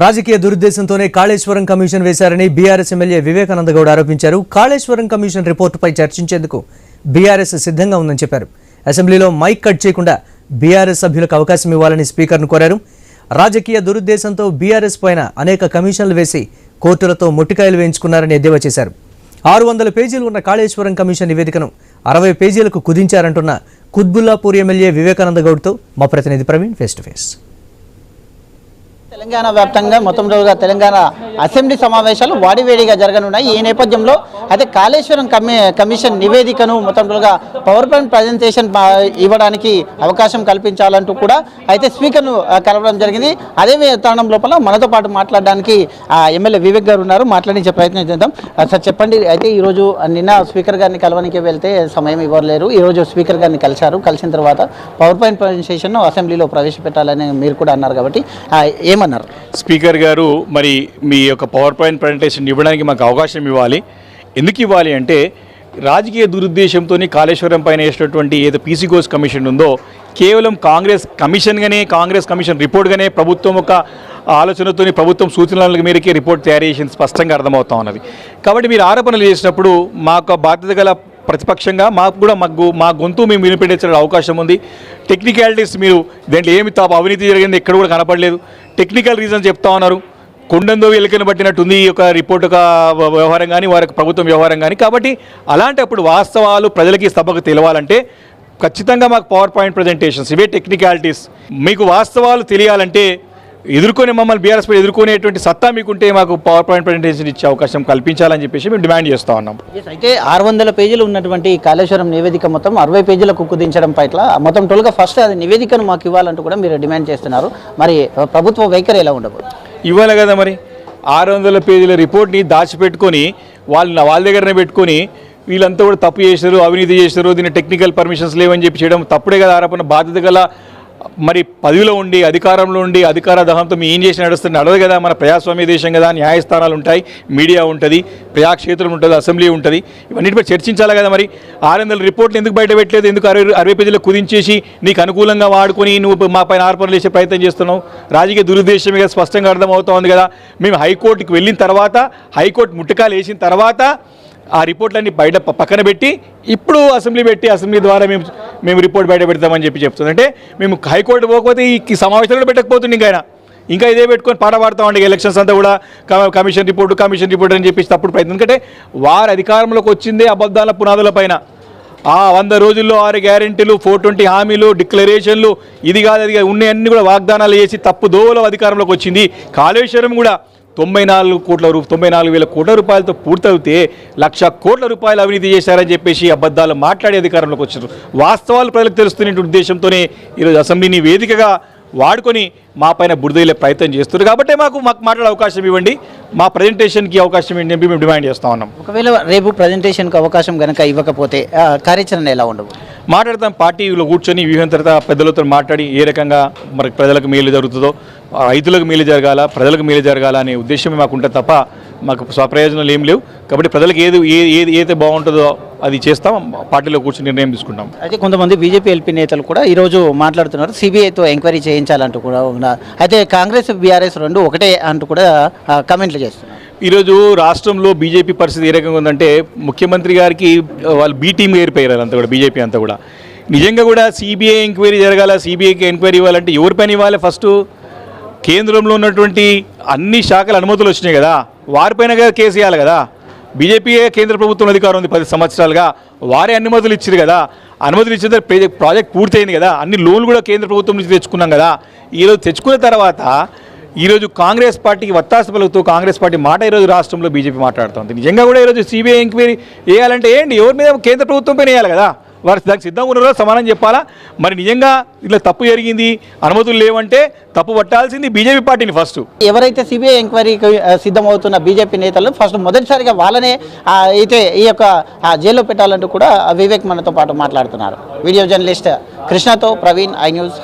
రాజకీయ దురుద్దేశంతోనే కాళేశ్వరం కమిషన్ వేశారని BRS MLA Vivekananda Goud ఆరోపించారు. కాళేశ్వరం కమిషన్ రిపోర్టుపై చర్చించేందుకు బీఆర్ఎస్ సిద్ధంగా ఉందని చెప్పారు. అసెంబ్లీలో మైక్ కట్ చేయకుండా బీఆర్ఎస్ సభ్యులకు అవకాశం ఇవ్వాలని స్పీకర్ను కోరారు. రాజకీయ దురుద్దేశంతో బీఆర్ఎస్ పైన అనేక కమిషన్లు వేసి కోర్టులతో ముట్టికాయలు వేయించుకున్నారని ఎద్దేవా చేశారు. 600 పేజీలు ఉన్న కాళేశ్వరం కమిషన్ నివేదికను 60 పేజీలకు కుదించారంటున్న కుత్బుల్లాపూర్ ఎమ్మెల్యే వివేకానంద గౌడ్తో మా ప్రతినిధి Praveen face to face. Telangana వ్యాప్తంగా మొత్తం రోజుగా తెలంగాణ అసెంబ్లీ సమావేశాలు వాడివేడిగా జరగనున్నాయి. ఈ నేపథ్యంలో అయితే కాళేశ్వరం కమిషన్ నివేదికను మొత్తం రోజుగా పవర్ పాయింట్ ప్రజెంటేషన్ ఇవ్వడానికి అవకాశం కల్పించాలంటూ కూడా అయితే స్పీకర్ను కలవడం జరిగింది. అదే తరుణం లోపల మనతో పాటు మాట్లాడడానికి ఎమ్మెల్యే వివేక్ గారు ఉన్నారు. మాట్లాడించే ప్రయత్నం చేద్దాం. సార్ చెప్పండి, అయితే ఈరోజు నిన్న స్పీకర్ గారిని కలవడానికి వెళ్తే సమయం ఇవ్వలేరు, ఈరోజు స్పీకర్ గారిని కలిసిన తర్వాత పవర్ పాయింట్ ప్రజెంటేషన్ అసెంబ్లీలో ప్రవేశపెట్టాలని మీరు కూడా అన్నారు కాబట్టి ఏమన్నారు? స్పీకర్ గారు, మరి మీ యొక్క పవర్ పాయింట్ ప్రజెంటేషన్ ఇవ్వడానికి మాకు అవకాశం ఇవ్వాలి. ఎందుకు ఇవ్వాలి అంటే, రాజకీయ దురుద్దేశంతో కాళేశ్వరం పైన వేసినటువంటి ఏదో పీసీకోస్ కమిషన్ ఉందో కేవలం కాంగ్రెస్ కమిషన్ రిపోర్ట్గానే ప్రభుత్వం ఒక ఆలోచనతో ప్రభుత్వం సూచనల మేరకే రిపోర్ట్ తయారు చేసింది స్పష్టంగా అర్థమవుతా ఉన్నది. కాబట్టి మీరు ఆరోపణలు చేసినప్పుడు మాకు బాధ్యత గల ప్రతిపక్షంగా మా గొంతు మేము వినిపించే అవకాశం ఉంది. టెక్నికాలిటీస్ మీరు దాంట్లో ఏమి అవినీతి జరిగింది ఎక్కడ కూడా కనపడలేదు. టెక్నికల్ రీజన్ చెప్తా ఉన్నారు. కొండందో ఎలుకను పట్టినట్టుంది ఈ యొక్క రిపోర్ట్ ఒక వ్యవహారం కానీ వారికి ప్రభుత్వం వ్యవహారం కానీ. కాబట్టి అలాంటప్పుడు వాస్తవాలు ప్రజలకి సభకు తెలవాలంటే ఖచ్చితంగా మాకు పవర్ పాయింట్ ప్రజెంటేషన్స్, ఇవే టెక్నికాలిటీస్. మీకు వాస్తవాలు తెలియాలంటే మమ్మల్ని బీఆర్ఎస్ పై ఎదుర్కొనేటువంటి సత్తా మీకుంటే మాకు పవర్ పాయింట్ ప్రజెంటేషన్ ఇచ్చే అవకాశం కల్పించాలని చెప్పేసి మేము డిమాండ్ చేస్తూ ఉన్నాం. అయితే 600 పేజీలు ఉన్నటువంటి కాళేశ్వరం నివేదిక మొత్తం 60 పేజీలకు కుదించడం పట్ల మొత్తం టోల్గా ఫస్ట్ అది నివేదికను మాకు ఇవ్వాలంటూ కూడా మీరు డిమాండ్ చేస్తున్నారు. మరి ప్రభుత్వ వైఖరి ఎలా ఉండబోదు? ఇవ్వాలి కదా. మరి 600 పేజీల రిపోర్ట్ని దాచిపెట్టుకొని వాళ్ళ దగ్గరనే పెట్టుకొని వీళ్ళంతా కూడా తప్పు చేశారు, అవినీతి చేశారు, దీన్ని టెక్నికల్ పర్మిషన్స్ లేవని చెప్పి చేయడం తప్పుడే కదా. ఆరోపణ బాధ్యత గల మరి పదవిలో ఉండి అధికారంలో ఉండి అధికార దహంతో మీ ఏం చేసి నడుస్తుంది నడదు కదా. మన ప్రజాస్వామ్య దేశం కదా, న్యాయస్థానాలు ఉంటాయి, మీడియా ఉంటుంది, ప్రజాక్షేత్రం ఉంటుంది, అసెంబ్లీ ఉంటుంది, ఇవన్నిటిపై చర్చించాలి కదా. మరి 600 రిపోర్ట్లు ఎందుకు బయట పెట్టలేదు? ఎందుకు 60 పేజీలు కుదించేసి నీకు అనుకూలంగా వాడుకొని నువ్వు మా పైన ఆరోపణలు చేసే ప్రయత్నం చేస్తున్నావు? రాజకీయ దురుద్దేశమే కదా, స్పష్టంగా అర్థమవుతోంది కదా. మేము హైకోర్టుకి వెళ్ళిన తర్వాత, హైకోర్టు ముట్టకాలు వేసిన తర్వాత ఆ రిపోర్ట్లన్నీ బయట పక్కన పెట్టి ఇప్పుడు అసెంబ్లీ పెట్టి అసెంబ్లీ ద్వారా మేము రిపోర్ట్ బయట పెడతామని చెప్తుంది. అంటే మేము హైకోర్టు పోకపోతే ఈ సమావేశంలో పెట్టకపోతుంది. ఇంకా ఇదే పెట్టుకొని పాట పాడతామండి. ఎలక్షన్స్ అంతా కూడా కమిషన్ రిపోర్ట్ అని చెప్పేసి తప్పుడు ప్రయత్నం. ఎందుకంటే వారి అధికారంలోకి వచ్చిందే అబద్ధాల పునాదుల పైన. 100 రోజుల్లో 6 గ్యారెంటీలు, 420 హామీలు, డిక్లరేషన్లు, ఇది కాదు అది ఉన్నాయన్నీ కూడా వాగ్దానాలు చేసి తప్పు దోవలో అధికారంలోకి వచ్చింది. కాళేశ్వరం కూడా 94,000 కోట్ల రూపాయలతో పూర్తవుతే 1,00,000 కోట్ల రూపాయలు అవినీతి చేశారని చెప్పేసి అబద్ధాలు మాట్లాడే అధికారంలోకి వచ్చారు. వాస్తవాలు ప్రజలకు తెలుస్తున్న ఉద్దేశంతోనే ఈరోజు అసెంబ్లీని వేదికగా వాడుకొని మా పైన బురదలే ప్రయత్నం చేస్తున్నారు. కాబట్టి మాకు మాట్లాడే అవకాశం ఇవ్వండి, మా ప్రజెంటేషన్కి అవకాశం ఇవ్వండి అని మేము డిమాండ్ చేస్తూ ఉన్నాం. ఒకవేళ రేపు ప్రజెంటేషన్కి అవకాశం కనుక ఇవ్వకపోతే కార్యాచరణ ఎలా ఉండవు? మాట్లాడతాం. పార్టీలో కూర్చొని వ్యూహం తర్వాత పెద్దలతో మాట్లాడి ఏ రకంగా మరి ప్రజలకు మేలు జరుగుతుందో, రైతులకు మేలు జరగాల, ప్రజలకు మేలు జరగాల అనే ఉద్దేశమే మాకు ఉంటుంది తప్ప మాకు స్వప్రయోజనాలు ఏం లేవు. కాబట్టి ప్రజలకు ఏదైతే బాగుంటుందో అది చేస్తాం, పార్టీలో కూర్చొని నిర్ణయం తీసుకుంటాం. అయితే కొంతమంది బీజేపీ ఎల్పీ నేతలు కూడా ఈరోజు మాట్లాడుతున్నారు, సిబిఐతో ఎంక్వైరీ చేయించాలంటూ కూడా ఉన్నారు. అయితే కాంగ్రెస్ బీఆర్ఎస్ రెండు ఒకటే అంటూ కూడా కామెంట్లు చేస్తున్నారు. ఈరోజు రాష్ట్రంలో బీజేపీ పరిస్థితి ఏ రకంగా ఉందంటే, ముఖ్యమంత్రి గారికి వాళ్ళు బీ టీమ్ ఏరిపోయారు అంతా కూడా, బీజేపీ అంతా కూడా. నిజంగా కూడా సిబిఐ ఎంక్వైరీ జరగాల, సిబిఐకి ఎంక్వైరీ ఇవ్వాలంటే ఎవరిపైన ఇవ్వాలి? ఫస్ట్ కేంద్రంలో ఉన్నటువంటి అన్ని శాఖల అనుమతులు వచ్చినాయి కదా, వారిపైన కేసు ఇవ్వాలి కదా. బీజేపీయే కేంద్ర ప్రభుత్వం అధికారం ఉంది 10 సంవత్సరాలుగా, వారే అనుమతులు ఇచ్చారు కదా. అనుమతులు ఇచ్చిన ప్రాజెక్ట్ పూర్తయింది కదా, అన్ని లోన్లు కూడా కేంద్ర ప్రభుత్వం నుంచి తెచ్చుకున్నాం కదా. ఈరోజు తెచ్చుకున్న తర్వాత ఈరోజు కాంగ్రెస్ పార్టీకి వత్తాసు పలుకుతూ కాంగ్రెస్ పార్టీ మాట ఈరోజు రాష్ట్రంలో బీజేపీ మాట్లాడుతుంది. నిజంగా కూడా ఈరోజు సిబిఐ ఎంక్వైరీ వేయాలంటే ఏంటి, ఎవరి మీద? కేంద్ర ప్రభుత్వం పైన వేయాలి కదా. వారు దానికి సిద్ధంగా ఉన్నారో సమానం చెప్పాలా? మరి నిజంగా ఇట్లా తప్పు జరిగింది, అనుమతులు లేవంటే తప్పు పట్టాల్సింది బీజేపీ పార్టీని ఫస్ట్. ఎవరైతే సిబిఐ ఎంక్వైరీకి సిద్ధమవుతున్న బీజేపీ నేతలు ఫస్ట్ మొదటిసారిగా వాళ్ళనే అయితే ఈ యొక్క జైల్లో పెట్టాలంటూ కూడా వివేక్ మనతో పాటు మాట్లాడుతున్నారు. వీడియో జర్నలిస్ట్ కృష్ణతో ప్రవీణ్, ఐ న్యూస్.